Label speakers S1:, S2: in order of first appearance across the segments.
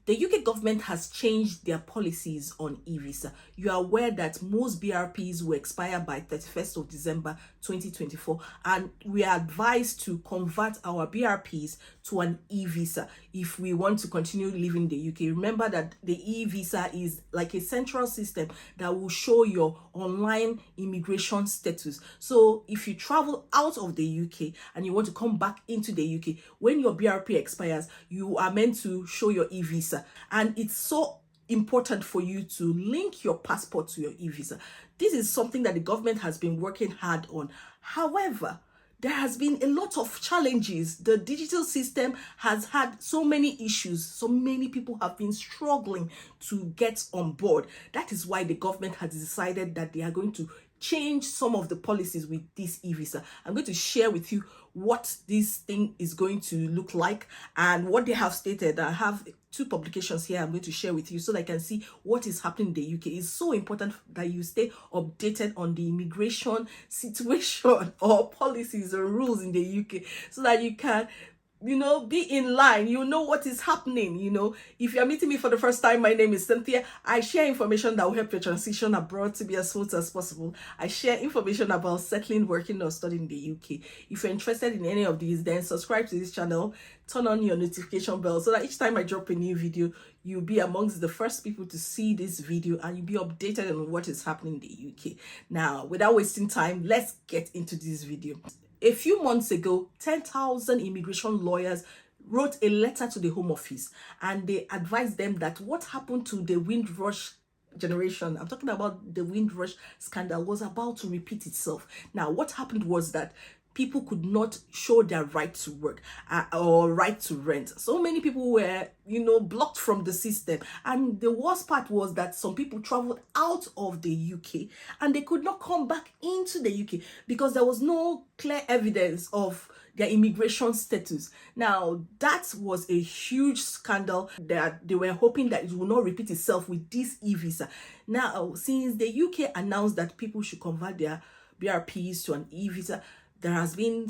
S1: The UK government has changed their policies on eVisa. You are aware that most BRPs will expire by 31st of December 2024, and we are advised to convert our BRPs to an eVisa if we want to continue living in the UK. Remember that the eVisa is like a central system that will show your online immigration status. So if you travel out of the UK and you want to come back into the UK, when your BRP expires, you are meant to show your eVisa. And it's so important for you to link your passport to your eVisa. This is something that the government has been working hard on. However, there has been a lot of challenges. The digital system has had so many issues. So many people have been struggling to get on board. That is why the government has decided that they are going to change some of the policies with this eVisa. I'm going to share with you what this thing is going to look like and what they have stated. I have 2 publications here I'm going to share with you so that I can see what is happening in the UK. It's so important that you stay updated on the immigration situation or policies or rules in the UK so that you can be in line, what is happening. If you're meeting me for the first time, my name is Cynthia. I share information that will help your transition abroad to be as smooth as possible. I share information about settling, working, or studying in the UK. If you're interested in any of these, then subscribe to this channel, turn on your notification bell so that each time I drop a new video, you'll be amongst the first people to see this video and you'll be updated on what is happening in the UK. Now, without wasting time, let's get into this video. A few months ago, 10,000 immigration lawyers wrote a letter to the Home Office and they advised them that what happened to the Windrush generation, I'm talking about the Windrush scandal, was about to repeat itself. Now, what happened was that people could not show their right to work or right to rent. So many people were, blocked from the system. And the worst part was that some people traveled out of the UK and they could not come back into the UK because there was no clear evidence of their immigration status. Now, that was a huge scandal that they were hoping that it will not repeat itself with this eVisa. Now, since the UK announced that people should convert their BRPs to an eVisa, there has been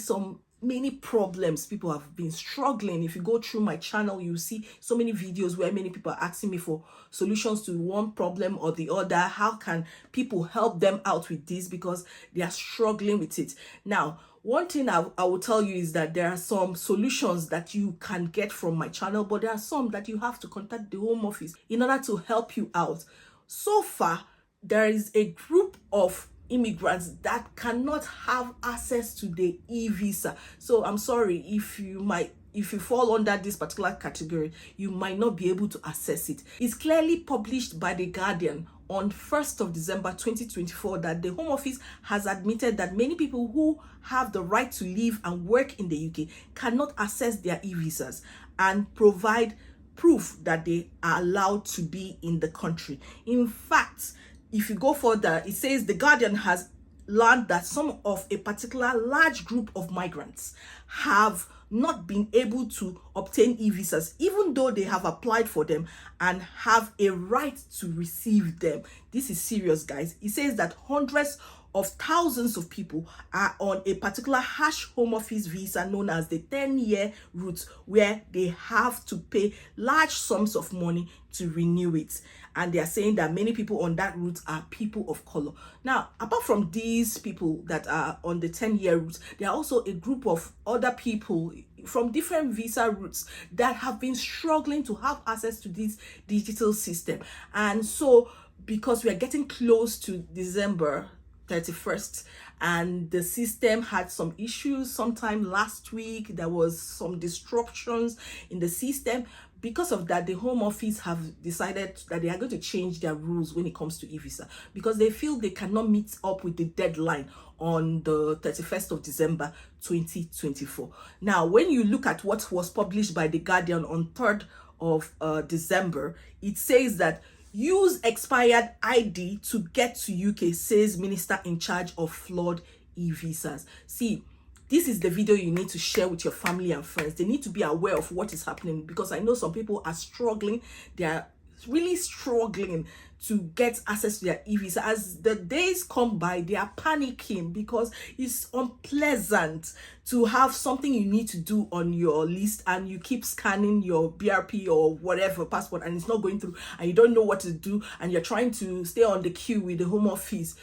S1: many problems. People have been struggling. If you go through my channel, you see so many videos where many people are asking me for solutions to one problem or the other. How can people help them out with this because they are struggling with it? Now, one thing I will tell you is that there are some solutions that you can get from my channel, but there are some that you have to contact the Home Office in order to help you out. So far, there is a group of immigrants that cannot have access to the eVisa. So I'm sorry, if you fall under this particular category, you might not be able to access it. It's clearly published by The Guardian on 1st of December 2024 that the Home Office has admitted that many people who have the right to live and work in the UK cannot access their eVisas and provide proof that they are allowed to be in the country. In fact, if you go further, it says The Guardian has learned that some of a particular large group of migrants have not been able to obtain eVisas, even though they have applied for them and have a right to receive them. This is serious, guys. It says that hundreds of thousands of people are on a particular harsh Home Office visa known as the 10-year route, where they have to pay large sums of money to renew it. And they are saying that many people on that route are people of color. Now, apart from these people that are on the 10-year route, there are also a group of other people from different visa routes that have been struggling to have access to this digital system. And so, because we are getting close to December 31st and the system had some issues sometime last week, there was some disruptions in the system. Because of that, the Home Office have decided that they are going to change their rules when it comes to eVisa because they feel they cannot meet up with the deadline on the 31st of December 2024. Now, when you look at what was published by The Guardian on 3rd of December, it says that use expired ID to get to UK, says Minister in charge of flawed eVisas. See, this is the video you need to share with your family and friends. They need to be aware of what is happening because I know some people are struggling. They are really struggling to get access to their eVisa. As the days come by, they are panicking because it's unpleasant to have something you need to do on your list and you keep scanning your BRP or whatever passport and it's not going through and you don't know what to do and you're trying to stay on the queue with the Home Office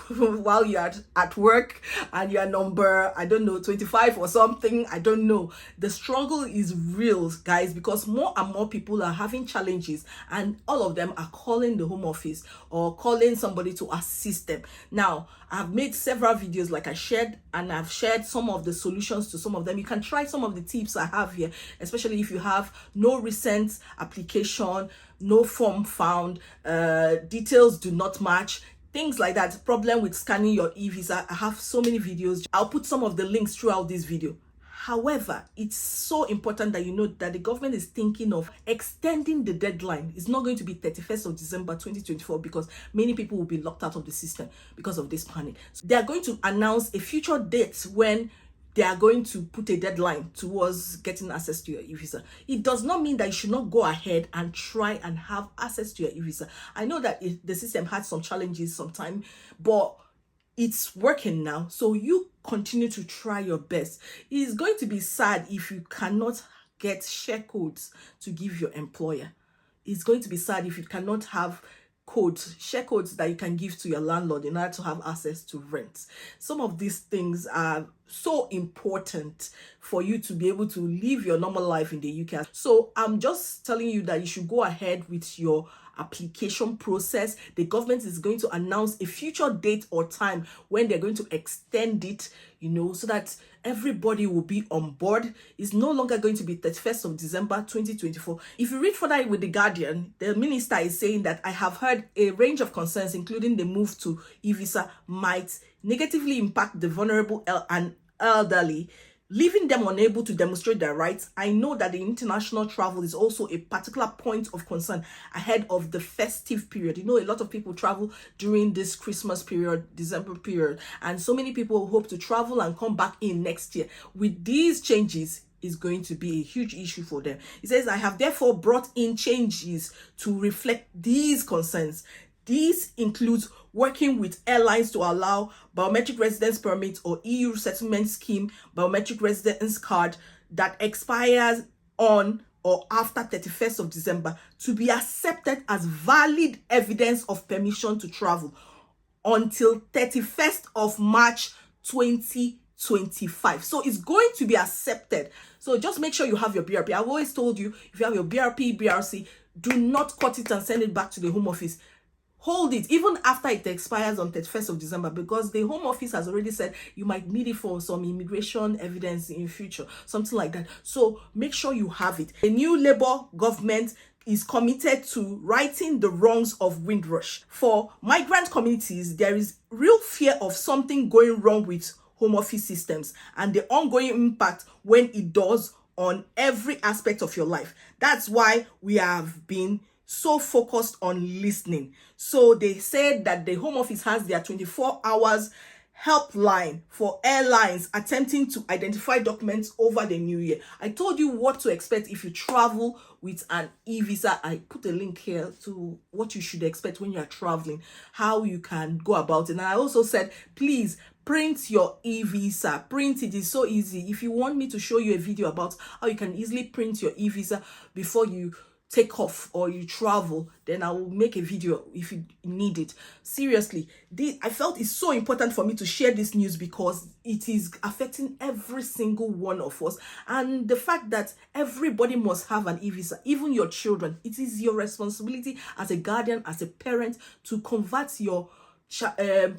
S1: while you're at work and you're number, I don't know, 25 or something. I don't know. The struggle is real, guys, because more and more people are having challenges and all of them are calling the Home Office or calling somebody to assist them. Now, I've made several videos like I shared, and I've shared some of the solutions to some of them. You can try some of the tips I have here, especially if you have no recent application, no form found, details do not match, things like that, problem with scanning your eVisa. I have so many videos. I'll put some of the links throughout this video. However, it's so important that you know that the government is thinking of extending the deadline. It's not going to be 31st of December 2024 because many people will be locked out of the system because of this panic. So they are going to announce a future date when they are going to put a deadline towards getting access to your eVisa. It does not mean that you should not go ahead and try and have access to your eVisa. I know that the system had some challenges sometime, but it's working now. So you continue to try your best. It's going to be sad if you cannot get share codes to give your employer. It's going to be sad if you cannot have codes, share codes that you can give to your landlord in order to have access to rent. Some of these things are so important for you to be able to live your normal life in the UK. So I'm just telling you that you should go ahead with your application process. The government is going to announce a future date or time when they're going to extend it, you know, so that everybody will be on board. It's no longer going to be 31st of December 2024. If you read further with The Guardian, the minister is saying that I have heard a range of concerns, including the move to eVisa might negatively impact the vulnerable and elderly, leaving them unable to demonstrate their rights. I know that the international travel is also a particular point of concern ahead of the festive period. You know, a lot of people travel during this Christmas period, December period, and so many people hope to travel and come back in next year. With these changes, is going to be a huge issue for them. It says, I have therefore brought in changes to reflect these concerns. This includes working with airlines to allow biometric residence permit or EU settlement scheme biometric residence card that expires on or after 31st of December to be accepted as valid evidence of permission to travel until 31st of March 2025. So it's going to be accepted. So just make sure you have your BRP. I've always told you, if you have your BRP, BRC, do not cut it and send it back to the Home Office. Hold it even after it expires on 31st of December, because the Home Office has already said you might need it for some immigration evidence in future, something like that. So make sure you have it. The new Labour government is committed to righting the wrongs of Windrush. For migrant communities, there is real fear of something going wrong with Home Office systems and the ongoing impact when it does on every aspect of your life. That's why we have been so focused on listening. So they said that the Home Office has their 24 hours helpline for airlines attempting to identify documents over the new year. I told you what to expect if you travel with an eVisa. I put a link here to what you should expect when you're traveling, how you can go about it. And I also said, please print your eVisa. Print it is so easy. If you want me to show you a video about how you can easily print your eVisa before you take off or you travel, then I will make a video if you need it. Seriously, I felt it's so important for me to share this news because it is affecting every single one of us. And the fact that everybody must have an eVisa, even your children, it is your responsibility as a guardian, as a parent, to convert your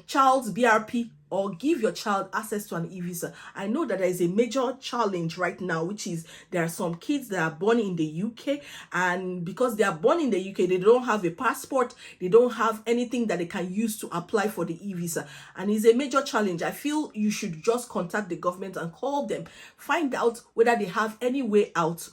S1: child's BRP or give your child access to an eVisa. I know that there is a major challenge right now, which is there are some kids that are born in the UK, and because they are born in the UK, they don't have a passport, they don't have anything that they can use to apply for the eVisa, and it's a major challenge. I feel you should just contact the government and call them, find out whether they have any way out,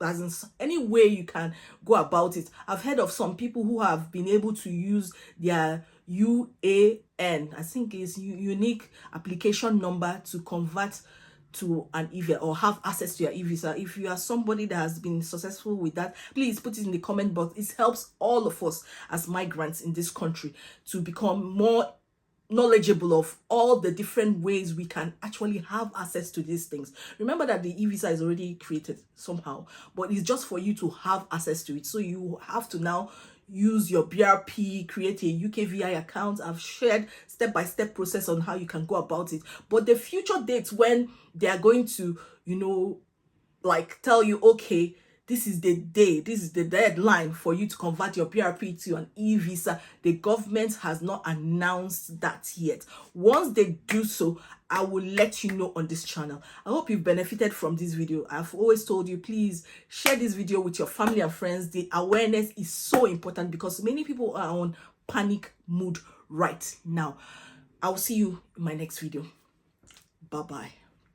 S1: as in any way you can go about it. I've heard of some people who have been able to use their UAN, I think is unique application number, to convert to an eVisa or have access to your eVisa. If you are somebody that has been successful with that, please put it in the comment box. It helps all of us as migrants in this country to become more knowledgeable of all the different ways we can actually have access to these things. Remember that the eVisa is already created somehow, but it's just for you to have access to it. So you have to now use your BRP, create a UKVI account. I've shared step-by-step process on how you can go about it. But the future dates when they are going to, you know, like tell you, okay, this is the day, this is the deadline for you to convert your BRP to an eVisa. The government has not announced that yet. Once they do so, I will let you know on this channel. I hope you've benefited from this video. I've always told you, please share this video with your family and friends. The awareness is so important because many people are on panic mood right now. I will see you in my next video. Bye-bye.